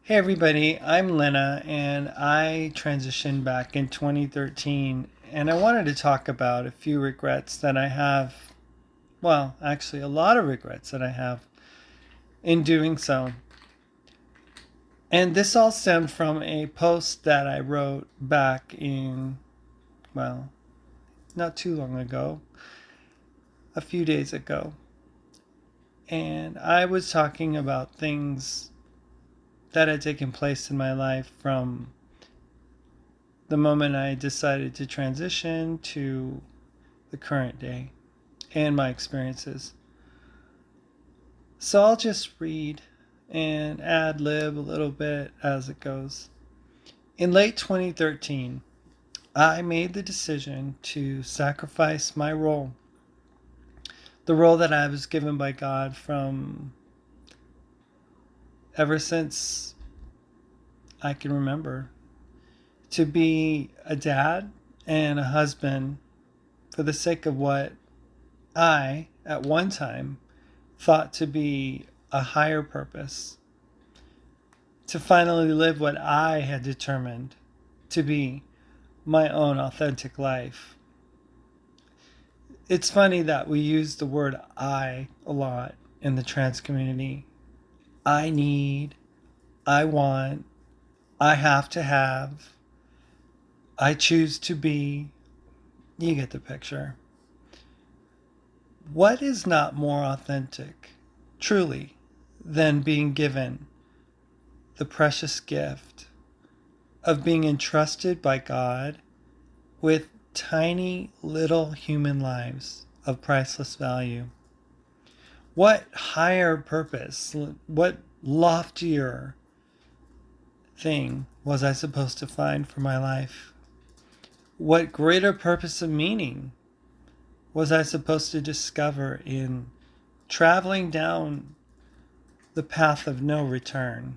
Hey everybody, I'm Lena and I transitioned back in 2013 and I wanted to talk about a few regrets that I have. Well, actually, a lot of regrets that I have in doing so. And this all stemmed from a post that I wrote back in, well, not too long ago, a few days ago. And I was talking about things that had taken place in my life from the moment I decided to transition to the current day and my experiences. So I'll just read and ad lib a little bit as it goes. In late 2013, I made the decision to sacrifice my role, the role that I was given by God from ever since I can remember, to be a dad and a husband for the sake of what I, at one time, thought to be a higher purpose, to finally live what I had determined to be my own authentic life. It's funny that we use the word I a lot in the trans community. I need, I want, I have to have, I choose to be. You get the picture. What is not more authentic, truly, than being given the precious gift of being entrusted by God with tiny little human lives of priceless value? What higher purpose, what loftier thing was I supposed to find for my life? What greater purpose of meaning was I supposed to discover in traveling down the path of no return?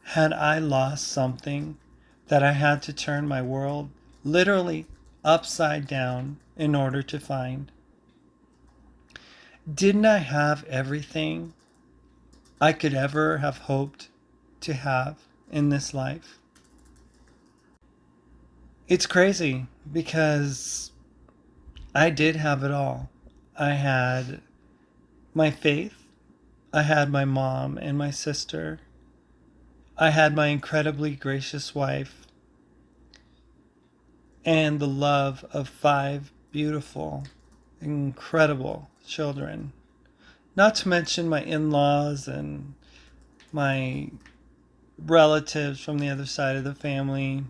Had I lost something that I had to turn my world literally upside down in order to find? Didn't I have everything I could ever have hoped to have in this life? It's crazy because I did have it all. I had my faith, I had my mom and my sister, I had my incredibly gracious wife, and the love of five beautiful, incredible children. Not to mention my in laws and my relatives from the other side of the family.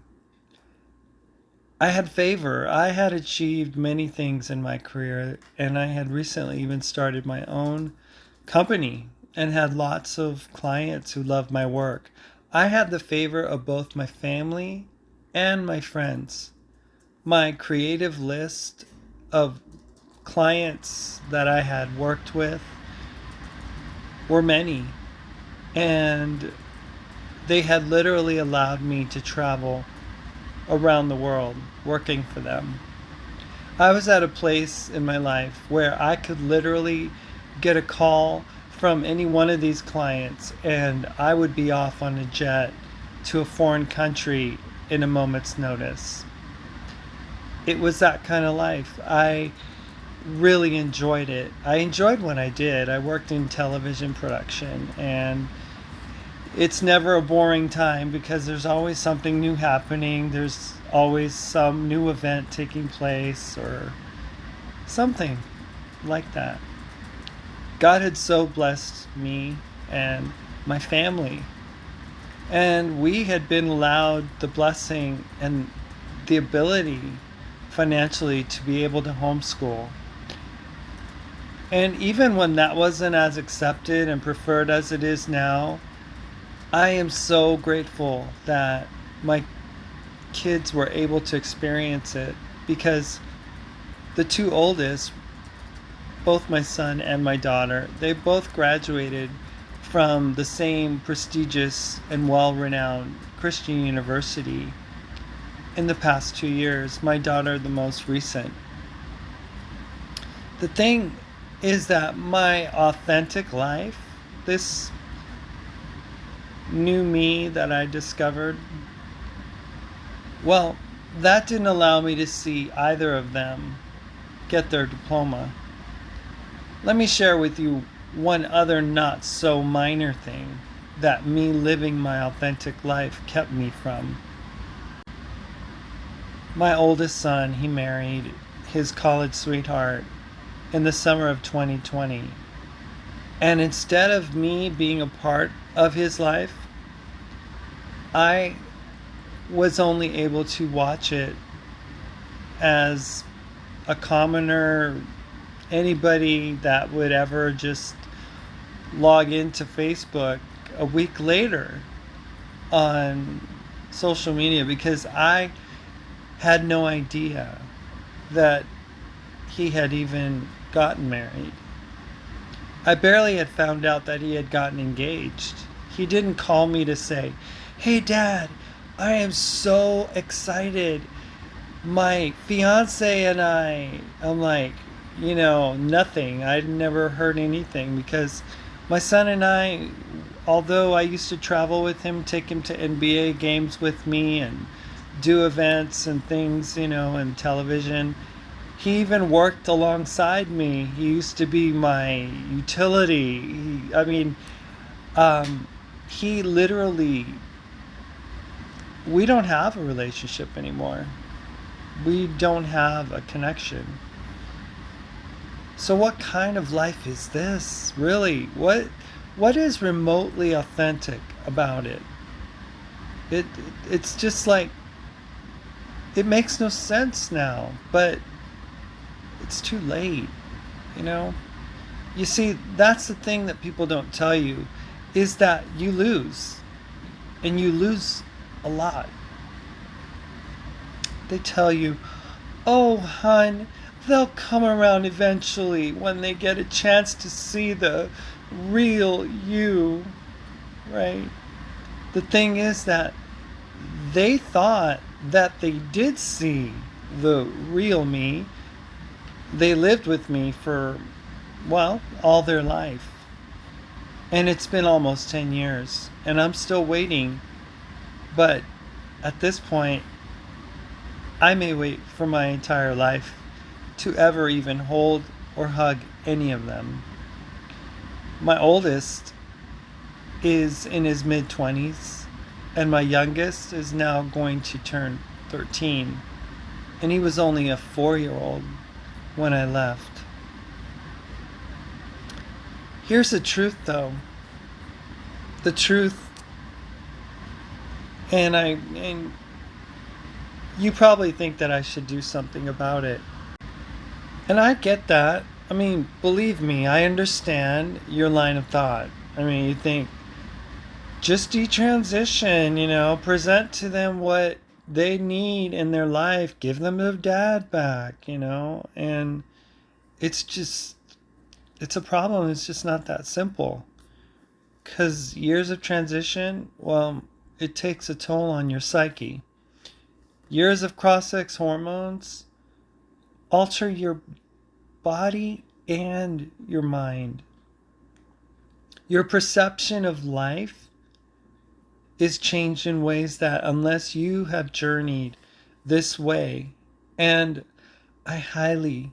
I had favor. I had achieved many things in my career, and I had recently even started my own company and had lots of clients who loved my work. I had the favor of both my family and my friends. My creative list of clients that I had worked with were many, and they had literally allowed me to travel around the world working for them. I was at a place in my life where I could literally get a call from any one of these clients and I would be off on a jet to a foreign country in a moment's notice. It was that kind of life. I really enjoyed it. I enjoyed what I did. I worked in television production, and it's never a boring time because there's always something new happening. There's always some new event taking place or something like that. God had so blessed me and my family, and we had been allowed the blessing and the ability financially to be able to homeschool. And even when that wasn't as accepted and preferred as it is now, I am so grateful that my kids were able to experience it, because the two oldest, both my son and my daughter, they both graduated from the same prestigious and well-renowned Christian university in the past 2 years, my daughter the most recent. The thing is that my authentic life, this new me that I discovered, well, that didn't allow me to see either of them get their diploma. Let me share with you one other not so minor thing that me living my authentic life kept me from. My oldest son, he married his college sweetheart in the summer of 2020. And instead of me being a part of his life, I was only able to watch it as a commoner, anybody that would ever just log into Facebook a week later on social media, because I had no idea that he had even gotten married. I barely had found out that he had gotten engaged. He didn't call me to say, "Hey Dad, I am so excited. My fiance and I'm like, nothing. I'd never heard anything, because my son and I, although I used to travel with him, take him to NBA games with me and do events and things, and television. He even worked alongside me. He used to be my utility. He literally, we don't have a relationship anymore. We don't have a connection. So what kind of life is this, really? What is remotely authentic about it? It's just like, it makes no sense now, but it's too late, you know? You see, that's the thing that people don't tell you, is that you lose. And you lose a lot. They tell you, "Oh, hon, they'll come around eventually when they get a chance to see the real you," right? The thing is that they thought that they did see the real me. They lived with me for, well, all their life. And it's been almost 10 years. And I'm still waiting. But at this point, I may wait for my entire life to ever even hold or hug any of them. My oldest is in his mid-20s, and my youngest is now going to turn 13. And he was only a 4-year-old when I left. Here's the truth, though. The truth, and you probably think that I should do something about it. And I get that. I mean, believe me, I understand your line of thought. I mean, you think, just detransition, present to them what they need in their life, give them their dad back. And it's a problem. It's just not that simple. Because years of transition, well, it takes a toll on your psyche. Years of cross-sex hormones alter your body and your mind. Your perception of life is changed in ways that, unless you have journeyed this way, and I highly,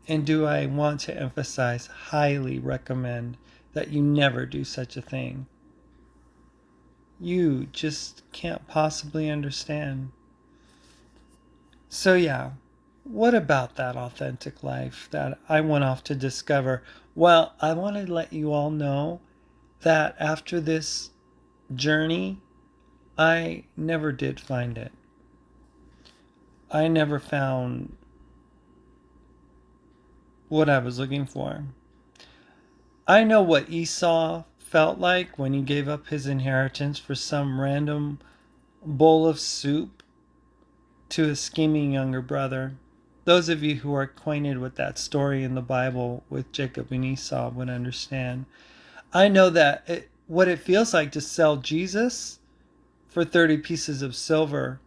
and do I want to emphasize, highly recommend that you never do such a thing. You just can't possibly understand. So yeah, what about that authentic life that I went off to discover? Well, I want to let you all know that after this journey, I never did find it. I never found what I was looking for. I know what Esau felt like when he gave up his inheritance for some random bowl of soup to a scheming younger brother. Those of you who are acquainted with that story in the Bible with Jacob and Esau would understand. I know that what it feels like to sell Jesus for 30 pieces of silver.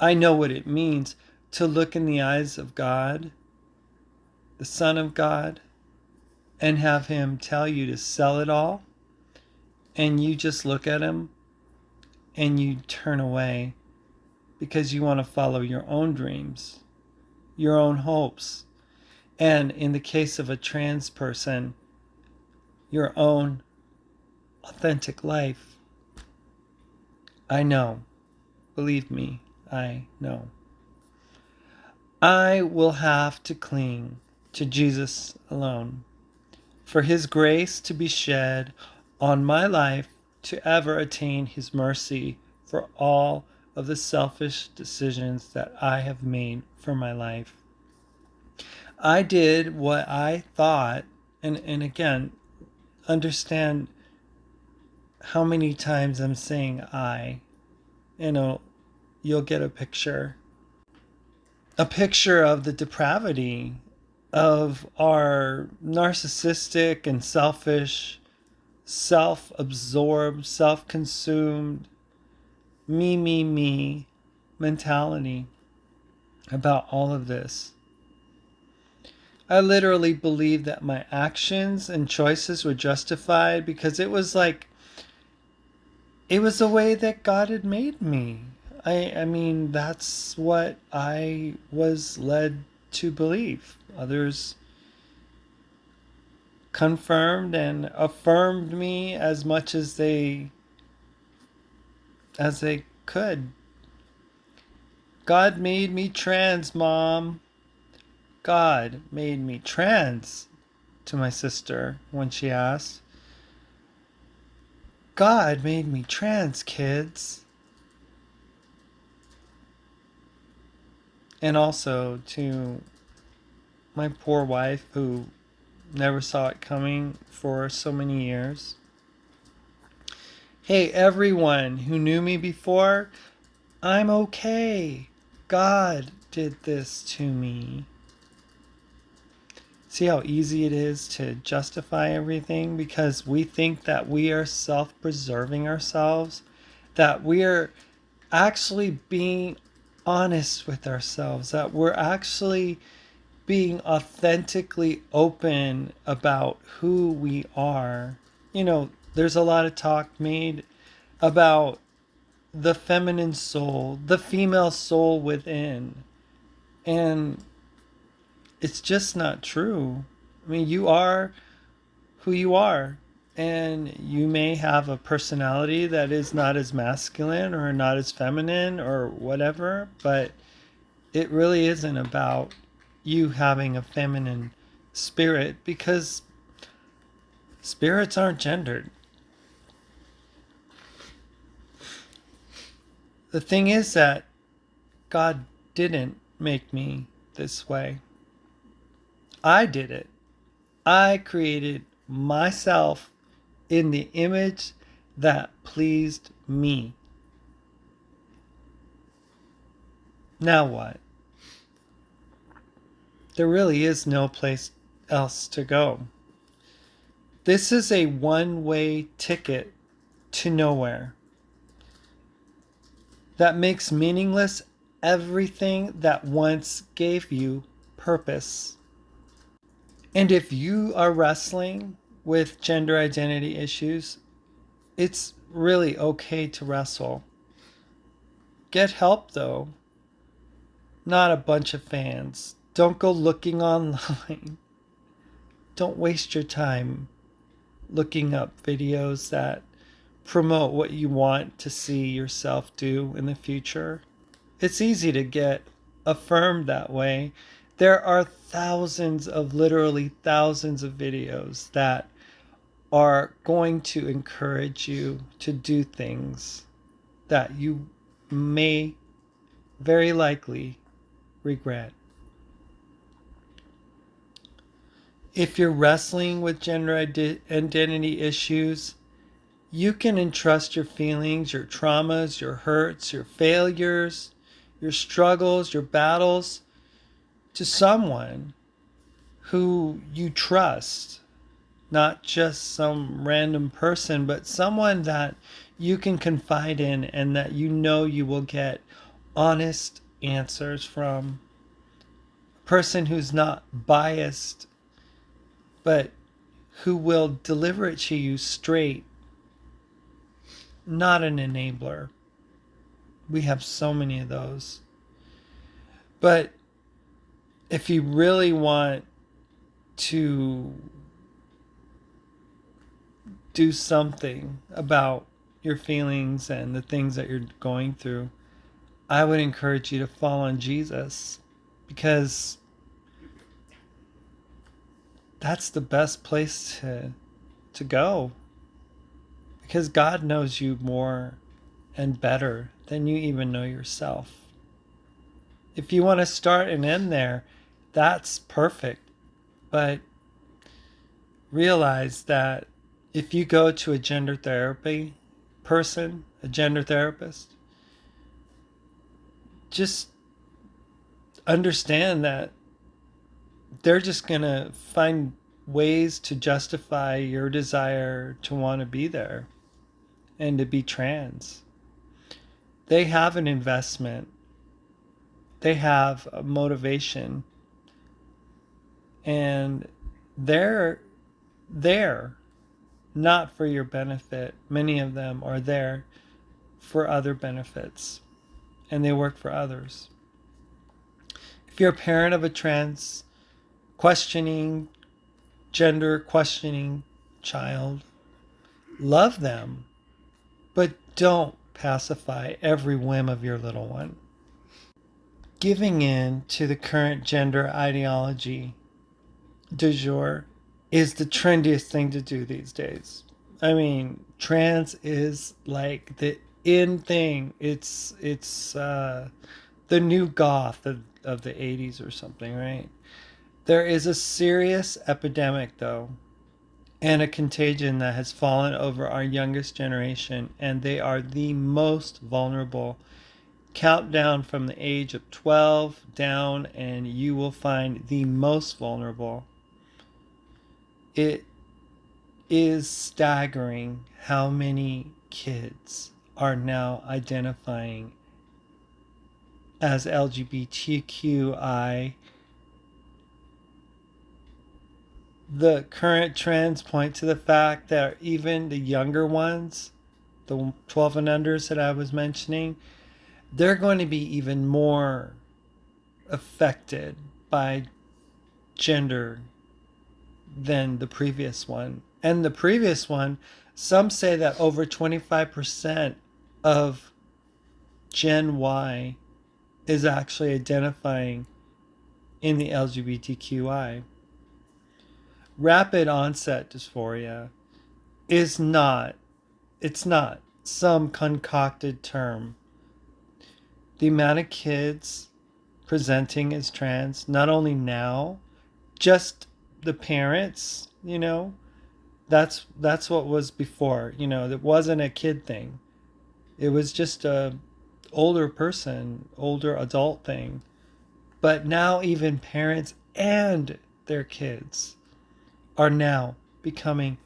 I know what it means to look in the eyes of God, the Son of God, and have him tell you to sell it all and you just look at him and you turn away because you want to follow your own dreams, your own hopes, and in the case of a trans person, your own authentic life. I know. Believe me, I know. I will have to cling to Jesus alone, for his grace to be shed on my life to ever attain his mercy for all of the selfish decisions that I have made for my life. I did what I thought, and again, understand how many times I'm saying I, you'll get a picture of the depravity of our narcissistic and selfish, self-absorbed, self-consumed, me mentality about all of this. I literally believed that my actions and choices were justified because it was the way that God had made me. I mean, that's what I was led to believe. Others confirmed and affirmed me as much as they could. God made me trans, Mom. God made me trans, to my sister when she asked. God made me trans, kids. And also to my poor wife who never saw it coming for so many years. Hey, everyone who knew me before, I'm okay. God did this to me. See how easy it is to justify everything because we think that we are self-preserving ourselves, that we are actually being honest with ourselves, that we're actually being authentically open about who we are. There's a lot of talk made about the feminine soul, the female soul within. And it's just not true. I mean, you are who you are. And you may have a personality that is not as masculine or not as feminine or whatever, but it really isn't about you having a feminine spirit because spirits aren't gendered. The thing is that God didn't make me this way. I did it. I created myself in the image that pleased me. Now what? There really is no place else to go. This is a one-way ticket to nowhere that makes meaningless everything that once gave you purpose. And if you are wrestling with gender identity issues, it's really okay to wrestle. Get help though. Not a bunch of fans. Don't go looking online. Don't waste your time looking up videos that promote what you want to see yourself do in the future. It's easy to get affirmed that way. There are literally thousands of videos that are going to encourage you to do things that you may very likely regret. If you're wrestling with gender identity issues, you can entrust your feelings, your traumas, your hurts, your failures, your struggles, your battles to someone who you trust. Not just some random person, but someone that you can confide in and that you know you will get honest answers from. A person who's not biased, but who will deliver it to you straight not an enabler. We have so many of those. But if you really want to do something about your feelings and the things that you're going through, I would encourage you to fall on Jesus, because that's the best place to go, because God knows you more and better than you even know yourself. If you want to start and end there, that's perfect. But realize that if you go to a gender therapy person, a gender therapist, just understand that they're just going to find ways to justify your desire to want to be there and to be trans. They have an investment, they have a motivation, and they're there not for your benefit. Many of them are there for other benefits, and they work for others. If you're a parent of a trans questioning, gender questioning child, love them, but don't pacify every whim of your little one. Giving in to the current gender ideology du jour is the trendiest thing to do these days. I mean, trans is like the in thing. It's the new goth of the 80s or something, right? There is a serious epidemic, though, and a contagion that has fallen over our youngest generation, and they are the most vulnerable. Count down from the age of 12 down, and you will find the most vulnerable. It is staggering how many kids are now identifying as LGBTQI. The current trends point to the fact that even the younger ones, the 12 and unders that I was mentioning, they're going to be even more affected by gender than the previous one. And the previous one, some say that over 25% of Gen Y is actually identifying in the LGBTQI. Rapid onset dysphoria is not, it's not some concocted term. The amount of kids presenting as trans, not only now, just the parents, that's what was before. It wasn't a kid thing. It was just a older person, older adult thing. But now even parents and their kids are now becoming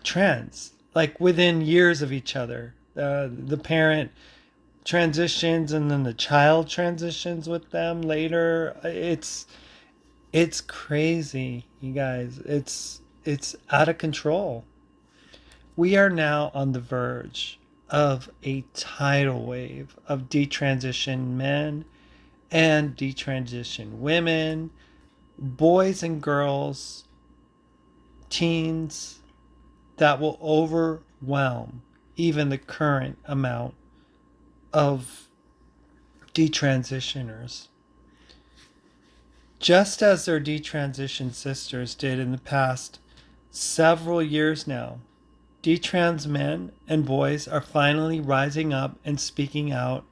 trans, like within years of each other. The parent transitions and then the child transitions with them later. It's crazy, you guys. It's out of control. We are now on the verge of a tidal wave of detransition men and detransition women, boys and girls, teens, that will overwhelm even the current amount of detransitioners. Just as their detransition sisters did in the past several years now, detrans men and boys are finally rising up and speaking out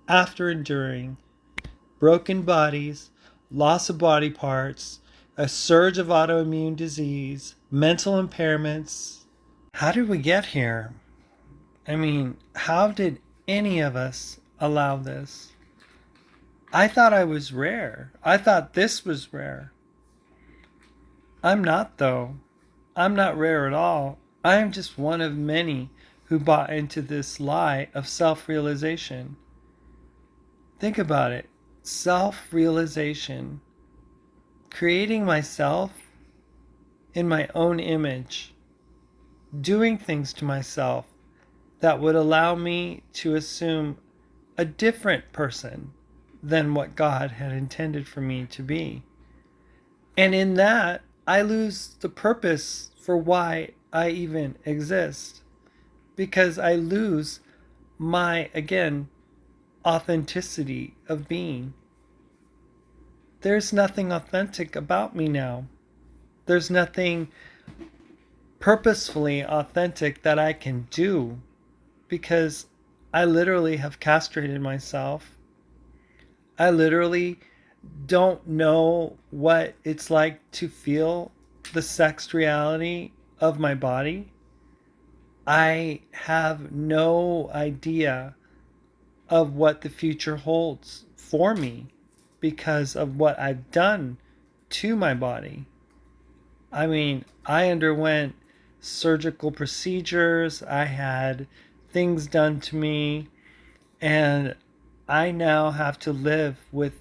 after enduring broken bodies, loss of body parts, a surge of autoimmune disease, mental impairments. How did we get here? I mean, how did any of us allow this? I thought I was rare. I thought this was rare. I'm not, though. I'm not rare at all. I am just one of many who bought into this lie of self-realization. Think about it. Self-realization. Creating myself in my own image. doing things to myself that would allow me to assume a different person than what God had intended for me to be. And in that, I lose the purpose for why I even exist, because I lose my, again, authenticity of being. There's nothing authentic about me now. There's nothing purposefully authentic that I can do, because I literally have castrated myself. I literally don't know what it's like to feel the sex reality of my body. I have no idea of what the future holds for me because of what I've done to my body. I mean, I underwent surgical procedures, I had things done to me, and I now have to live with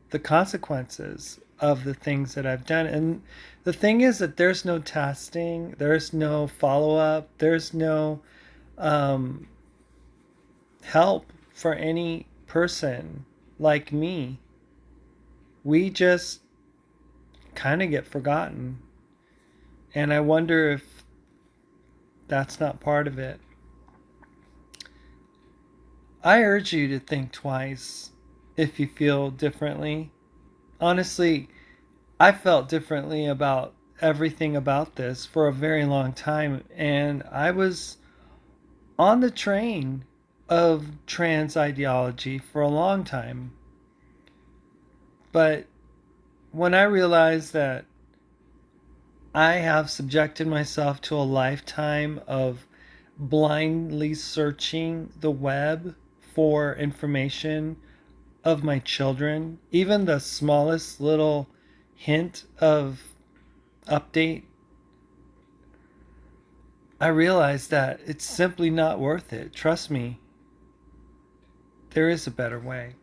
the consequences of the things that I've done. And the thing is that there's no testing, there's no follow up, there's no um, help for any person like me. We just kind of get forgotten. And I wonder if that's not part of it. I urge you to think twice if you feel differently. Honestly, I felt differently about everything about this for a very long time, and I was on the train of trans ideology for a long time. But when I realized that I have subjected myself to a lifetime of blindly searching the web for information of my children, even the smallest little hint of update, I realized that it's simply not worth it. Trust me, there is a better way.